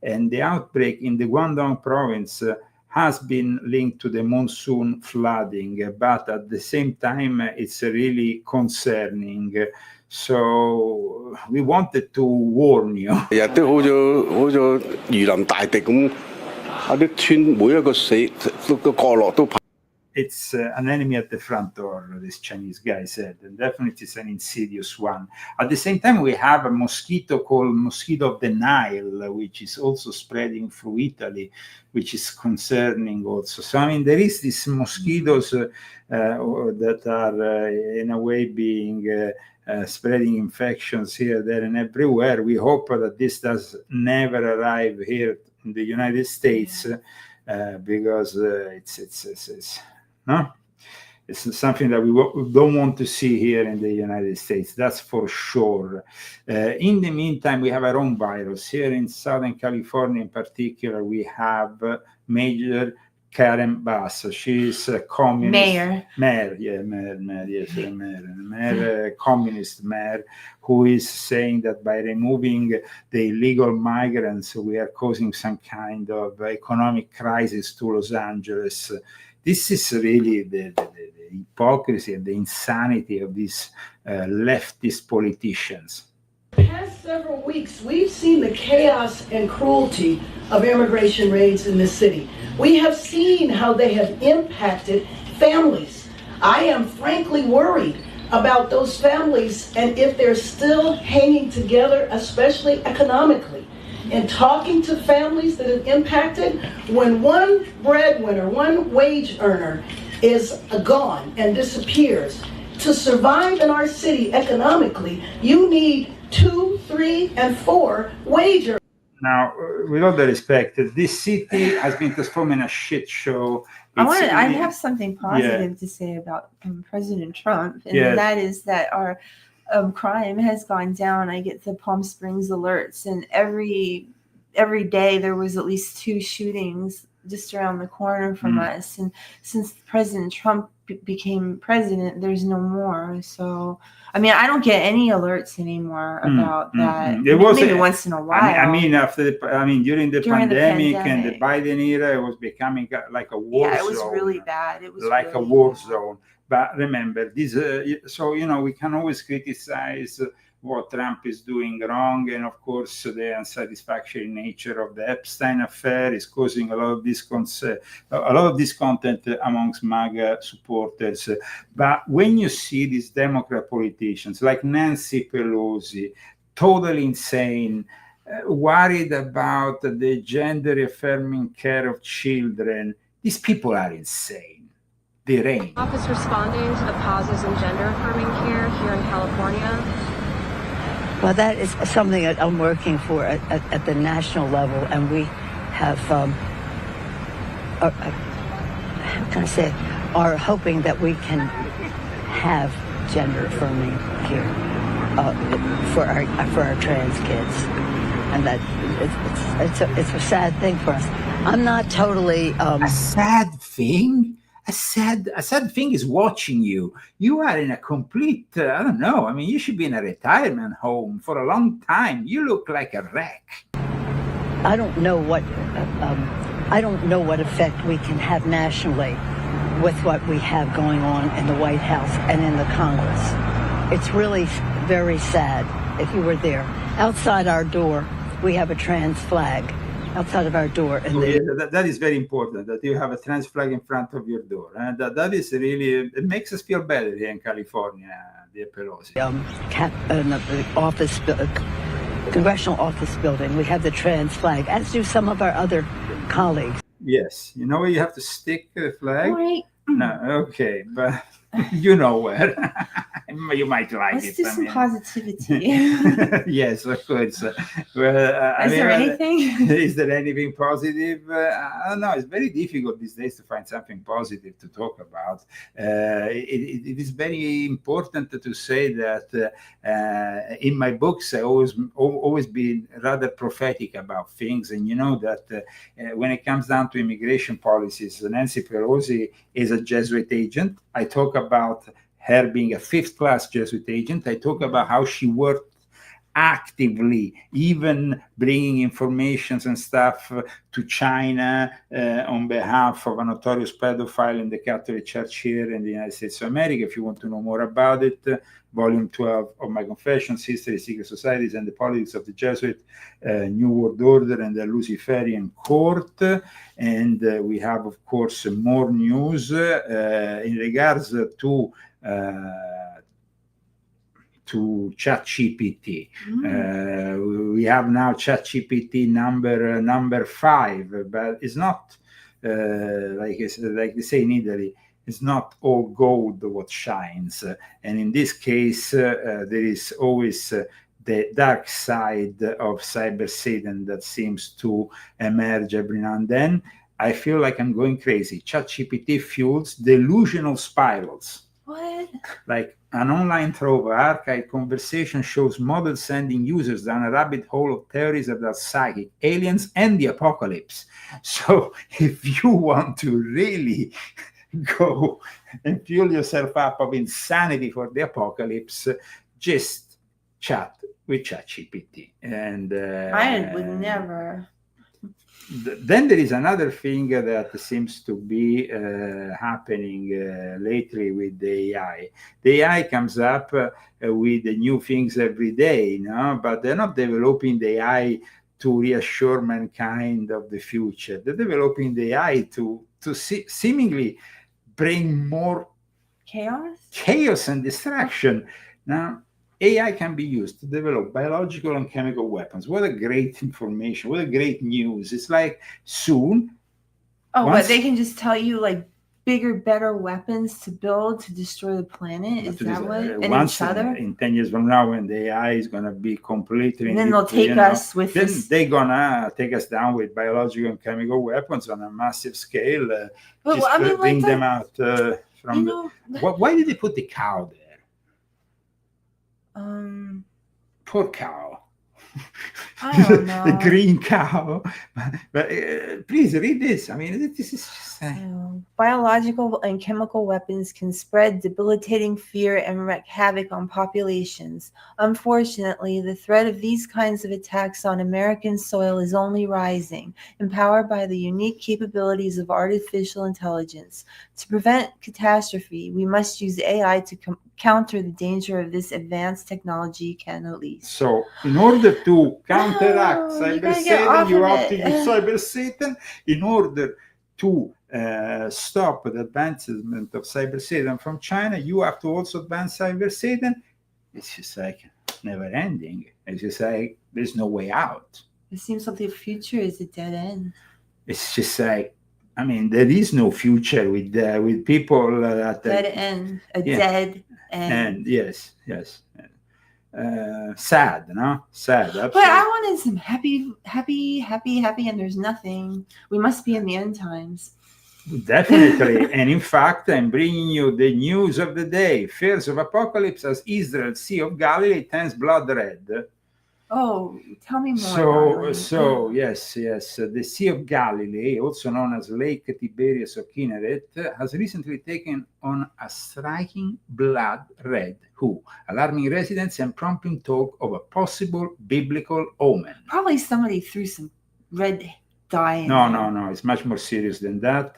And the outbreak in the Guangdong province has been linked to the monsoon flooding, but at the same time, it's really concerning. So we wanted to warn you. It's an enemy at the front door, this Chinese guy said, and definitely it's an insidious one. At the same time, we have a mosquito called mosquito of the Nile, which is also spreading through Italy, which is concerning also. So, I mean, there is these mosquitoes that are in a way being spreading infections here, there, and everywhere. We hope that this does never arrive here in the United States because it's something that we don't want to see here in the United States, that's for sure. In the meantime, we have our own virus. Here in Southern California in particular, we have Major Karen Bass. She's a communist communist mayor, who is saying that by removing the illegal migrants, we are causing some kind of economic crisis to Los Angeles. This is really the hypocrisy and the insanity of these leftist politicians. The past several weeks, we've seen the chaos and cruelty of immigration raids in this city. We have seen how they have impacted families. I am frankly worried about those families and if they're still hanging together, especially economically. And talking to families that have impacted, when one breadwinner, one wage earner is gone and disappears, to survive in our city economically, you need 2, 3, and 4 wage earners. Now, with all the respect, this city has been transformed in a shit show. I have something positive to say about President Trump, and that is that our crime has gone down. I get the Palm Springs alerts, and every day there was at least 2 shootings just around the corner from us. And since President Trump became president, there's no more. So, I mean, I don't get any alerts anymore about that. It was maybe once in a while. During the pandemic and the Biden era, it was becoming like a war zone. Yeah, it was really bad. It was like really a war zone. But remember, this. We can always criticize what Trump is doing wrong, and of course the unsatisfactory nature of the Epstein affair is causing a lot of discontent amongst MAGA supporters. But when you see these Democrat politicians like Nancy Pelosi, totally insane, worried about the gender affirming care of children. These people are insane. Deranged. Office responding to the pauses in gender affirming care here in California? Well, that is something that I'm working for at the national level, and we have, how can I say, are hoping that we can have gender affirming care for our trans kids, and that it's a sad thing for us. I'm not totally a sad thing. A sad thing is watching you. You are in a complete, I don't know. I mean, you should be in a retirement home for a long time. You look like a wreck. I don't know what effect we can have nationally with what we have going on in the White House and in the Congress. It's really very sad. If you were there, outside our door, we have a trans flag. Outside of our door. And that is very important, that you have a trans flag in front of your door. And that is really, it makes us feel better here in California, dear Pelosi. The office, congressional office building, we have the trans flag, as do some of our other colleagues. Yes. You know where you have to stick the flag? Right. No, okay, but you know where. You might like Let's it. do some positivity. Yes, of course. Well, Is there anything? Is there anything positive? I don't know. It's very difficult these days to find something positive to talk about. It is very important to say that in my books, I always been rather prophetic about things. And you know that when it comes down to immigration policies, Nancy Pelosi is a Jesuit agent. I talk about her being a fifth-class Jesuit agent. I talk about how she worked actively, even bringing informations and stuff to China on behalf of a notorious pedophile in the Catholic Church here in the United States of America. If you want to know more about it, Volume 12 of my Confessions, History, Secret Societies, and the Politics of the Jesuit, New World Order, and the Luciferian Court. And we have, of course, more news in regards to ChatGPT. We have now ChatGPT number 5, but it's not like they say in Italy. It's not all gold what shines, and in this case, there is always the dark side of cyber Satan that seems to emerge every now and then. I feel like I'm going crazy. ChatGPT fuels delusional spirals. What? Like an online trove of archived conversation shows models sending users down a rabbit hole of theories about psychic, aliens, and the apocalypse. So if you want to really go and fuel yourself up of insanity for the apocalypse, just chat with ChatGPT. And I would never. Then there is another thing that seems to be happening lately with the AI. The AI comes up with new things every day, but they're not developing the AI to reassure mankind of the future. They're developing the AI to seemingly bring more chaos and distraction. Now, AI can be used to develop biological and chemical weapons. What a great information. What a great news. It's like soon. But they can just tell you like bigger, better weapons to build to destroy the planet? Is that what? And each other? In 10 years from now, when the AI is going to be completely... And then they'll take us with this... They're going to take us down with biological and chemical weapons on a massive scale. Bring them out from... Why did they put the cow there? Poor cow. I don't know. The green cow. But please read this. I mean, this is just... Biological and chemical weapons can spread debilitating fear and wreak havoc on populations. Unfortunately, the threat of these kinds of attacks on American soil is only rising, empowered by the unique capabilities of artificial intelligence. To prevent catastrophe, we must use AI to counter the danger of this advanced technology can release. So, in order to counteract Cyber Satan, you have to use Cyber Satan. In order to stop the advancement of Cyber Satan from China, you have to also advance Cyber Satan. It's just like never ending. It's just like there's no way out. It seems like the future is a dead end. It's just like, I mean, there is no future with people that Dead end, yeah. dead end. And yes. Sad, no? Sad. Absolutely. But I wanted some happy, and there's nothing. We must be in the end times. Definitely. And in fact, I'm bringing you the news of the day. Fears of apocalypse as Israel's Sea of Galilee turns blood red. Oh, tell me more. So yes, the Sea of Galilee, also known as Lake Tiberias or Kinneret, has recently taken on a striking blood red hue, alarming residents and prompting talk of a possible biblical omen. Probably somebody threw some red dye in No, it's much more serious than that.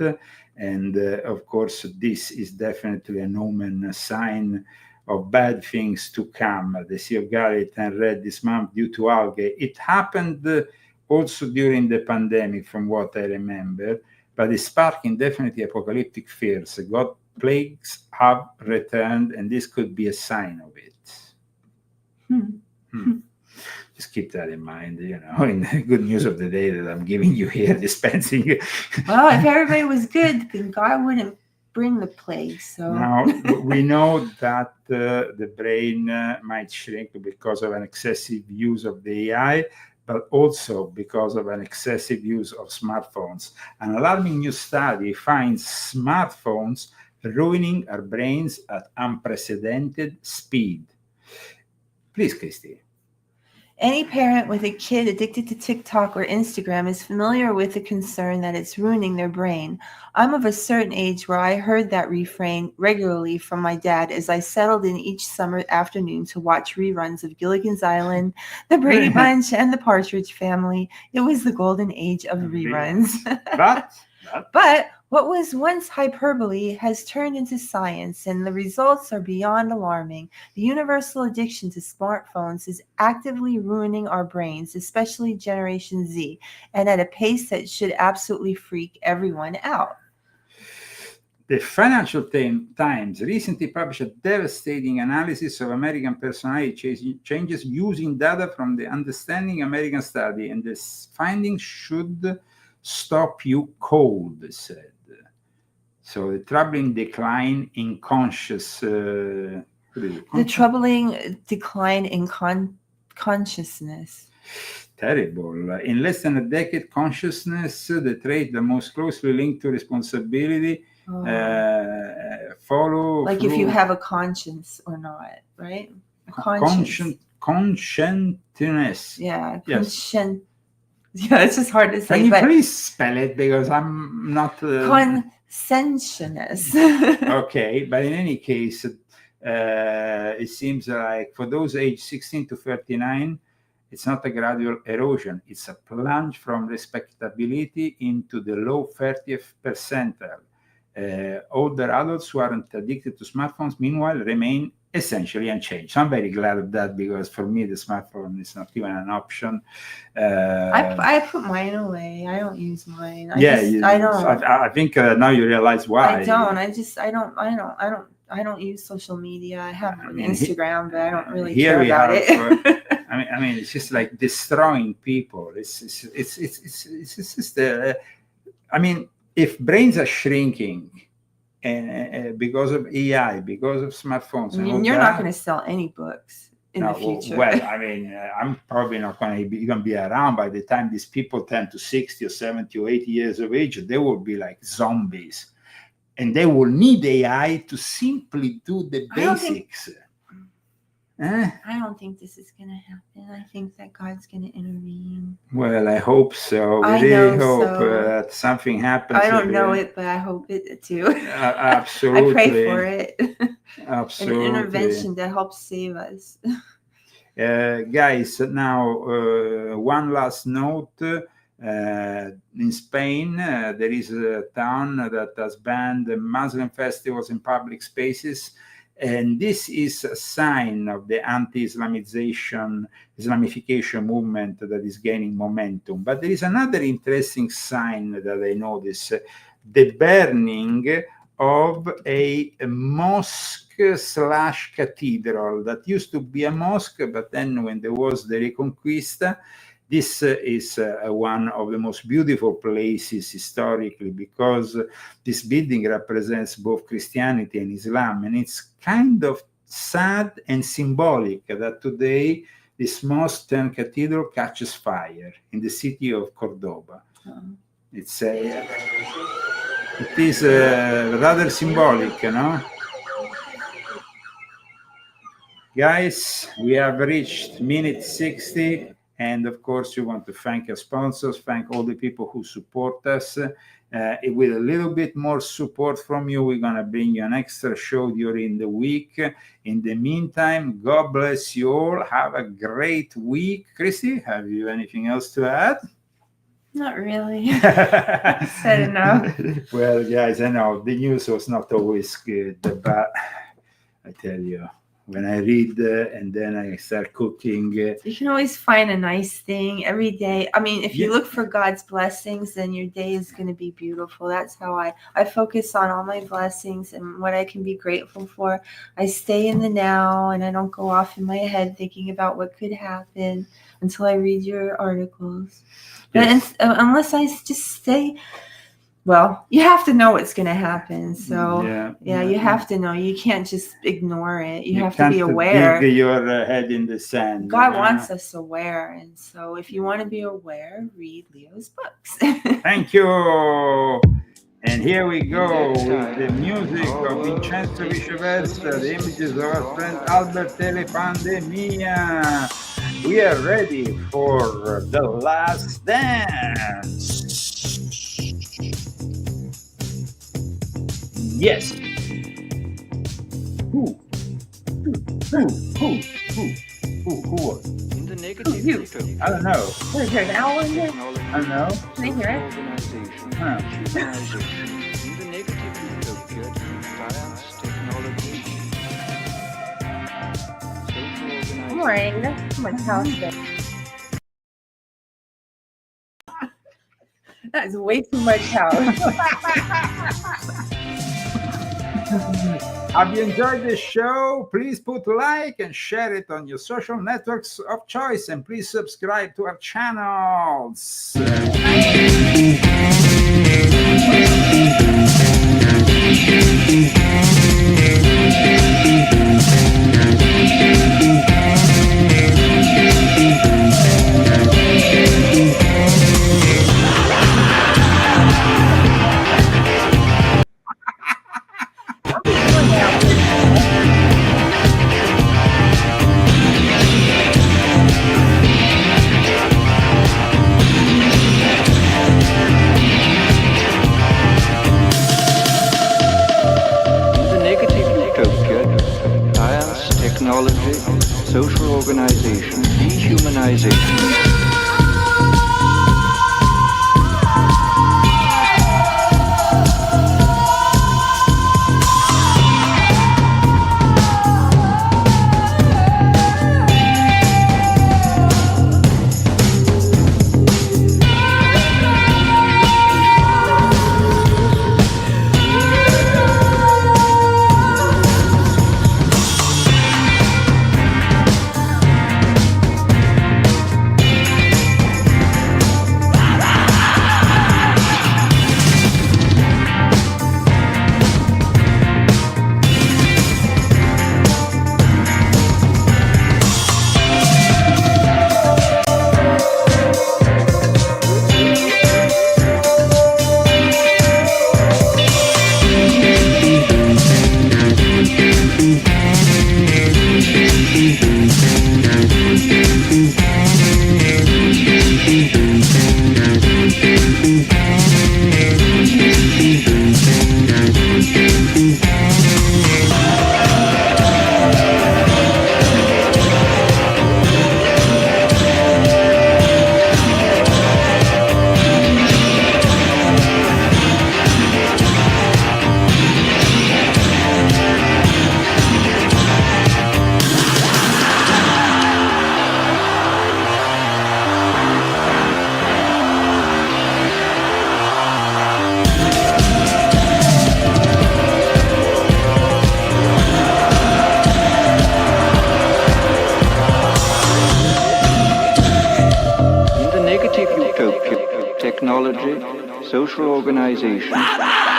And of course, this is definitely an omen, a sign of bad things to come. The Sea of Galilee turned red this month due to algae. It happened also during the pandemic, from what I remember, but it's sparking definitely apocalyptic fears. God plagues have returned, and this could be a sign of it. Just keep that in mind, in the good news of the day that I'm giving you here, dispensing. Well, if everybody was good, then God wouldn't bring the plague. So now we know that the brain might shrink because of an excessive use of the AI, but also because of an excessive use of smartphones. An alarming new study finds smartphones ruining our brains at unprecedented speed. Please, Christy. Any parent with a kid addicted to TikTok or Instagram is familiar with the concern that it's ruining their brain. I'm of a certain age where I heard that refrain regularly from my dad as I settled in each summer afternoon to watch reruns of Gilligan's Island, The Brady Bunch, and The Partridge Family. It was the golden age of reruns. But what was once hyperbole has turned into science, and the results are beyond alarming. The universal addiction to smartphones is actively ruining our brains, especially Generation Z, and at a pace that should absolutely freak everyone out. The Financial Times recently published a devastating analysis of American personality changes using data from the Understanding American study, and the findings should stop you cold, they said. So the troubling decline in The troubling decline in consciousness. Terrible. In less than a decade, consciousness, the trait that most closely linked to responsibility, follow. Like if you have a conscience or not, right? A conscientiousness. Yeah. Yes. Yeah, it's just hard to say. Can you please spell it, because I'm not... Conscientiousness. Okay, but in any case, it seems like for those aged 16 to 39, it's not a gradual erosion. It's a plunge from respectability into the low 30th percentile. Older adults who aren't addicted to smartphones, meanwhile, remain essentially unchanged. So I'm very glad of that, because for me, the smartphone is not even an option. I put mine away. I don't use mine. I don't. I think now you realize why. I don't. I don't use social media. I have an Instagram, but I don't really care about it. I mean, it's just like destroying people. It's just I mean, if brains are shrinking, and because of AI, because of smartphones, you're not going to sell any books in the future. Well, I mean, I'm probably not going to even be around by the time these people turn to 60 or 70 or 80 years of age. They will be like zombies, and they will need AI to simply do the basics. I don't think this is going to happen. I think that God's going to intervene. Well, I hope so. I really hope that something happens. I don't know it, but I hope it too. Absolutely. I pray for it. Absolutely. An intervention that helps save us. Guys, now one last note. In Spain, there is a town that has banned Muslim festivals in public spaces. And this is a sign of the Islamification movement that is gaining momentum. But there is another interesting sign that I notice: the burning of a mosque slash cathedral that used to be a mosque, but then when there was the Reconquista, this is one of the most beautiful places historically, because this building represents both Christianity and Islam, and it's kind of sad and symbolic that today this mosque and cathedral catches fire in the city of Cordoba. It is rather symbolic, you know? Guys, we have reached minute 60. And of course, we want to thank our sponsors, thank all the people who support us. With a little bit more support from you, we're going to bring you an extra show during the week. In the meantime, God bless you all. Have a great week. Christy, have you anything else to add? Not really. I said enough. Well, guys, I know the news was not always good, but I tell you, when I read and then I start cooking. You can always find a nice thing every day. I mean, if you look for God's blessings, then your day is going to be beautiful. That's how I focus on all my blessings and what I can be grateful for. I stay in the now and I don't go off in my head thinking about what could happen until I read your articles. Yes. But unless I just stay... Well, you have to know what's going to happen. So, yeah, you have to know. You can't just ignore it. You have to be aware. Dig your head in the sand. God wants us aware. And so if you want to be aware, read Leo's books. Thank you. And here we go with the music of Vincenzo Viceversa, the images of our friend Albert Telepandemia. We are ready for the last dance. Yes. Who was? In the negative you? I don't know. Can I hear an owl in there? I don't know. Can I hear it? In the negative utopia, science, technology, Good morning. That's too much house there. That is way too much house. Have you enjoyed this show? Please put like and share it on your social networks of choice, and please subscribe to our channels. technology, social organization, dehumanization. social organization